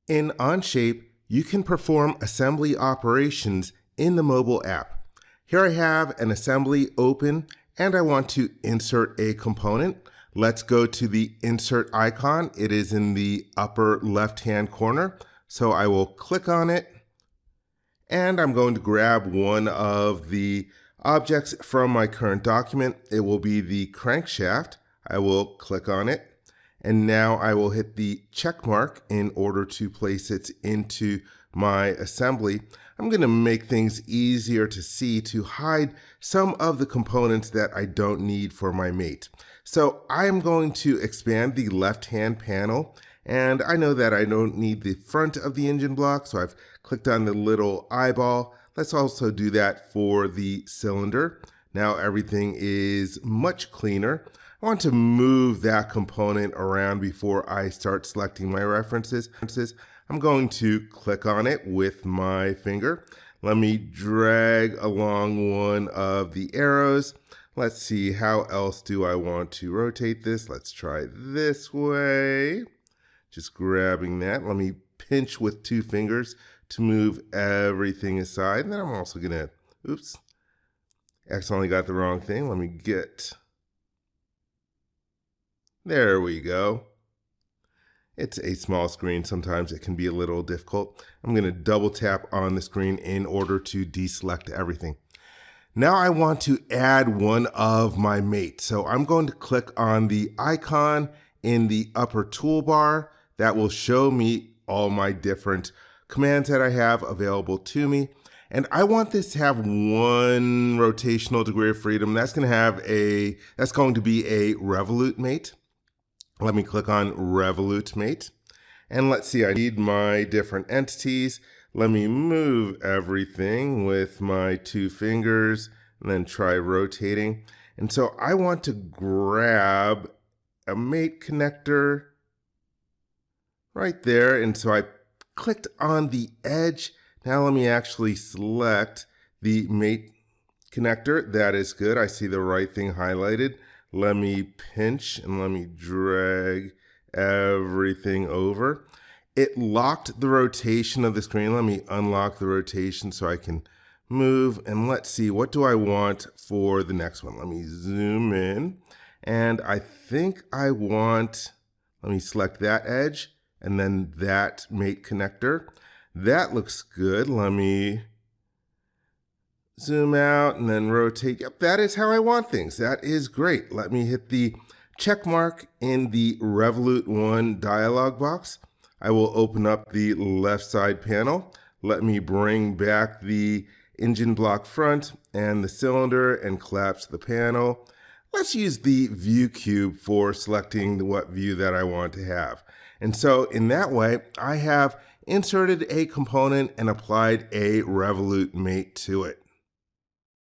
In Onshape, you can perform assembly operations in the mobile app. Here I have an assembly open and I want to insert a component. Let's go to the insert icon. It is in the upper left-hand corner. So I will click on it and I'm going to grab one of the objects from my current document. It will be the crankshaft. I will click on it. And now I will hit the check mark in order to place it into my assembly. I'm going to make things easier to see to hide some of the components that I don't need for my mate. So I am going to expand the left-hand panel, and I know that I don't need the front of the engine block, so I've clicked on the little eyeball. Let's also do that for the cylinder. Now everything is much cleaner. I want to move that component around before I start selecting my references. I'm going to click on it with my finger. Let me drag along one of the arrows. Let's see, how else do I want to rotate this? Let's try this way. Just grabbing that. Let me pinch with two fingers to move everything aside. And then I'm also gonna, oops, accidentally got the wrong thing. Let me get, there we go. It's a small screen. Sometimes it can be a little difficult. I'm going to double tap on the screen in order to deselect everything. Now I want to add one of my mates. So I'm going to click on the icon in the upper toolbar. That will show me all my different commands that I have available to me. And I want this to have one rotational degree of freedom. That's going to be a Revolute Mate. Let me click on Revolute Mate. And let's see, I need my different entities. Let me move everything with my two fingers and then try rotating. And so I want to grab a mate connector right there. And so I clicked on the edge. Now let me actually select the mate connector. That is good. I see the right thing highlighted. Let me pinch and let me drag everything over. It locked the rotation of the screen. Let me unlock the rotation so I can move. And let's see, what do I want for the next one? Let me zoom in. And I think I want, let me select that edge and then that mate connector. That looks good. Let me zoom out and then rotate. Yep, that is how I want things. That is great. Let me hit the check mark in the Revolute 1 dialog box. I will open up the left side panel. Let me bring back the engine block front and the cylinder and collapse the panel. Let's use the view cube for selecting what view that I want to have. And so in that way, I have inserted a component and applied a Revolute Mate to it.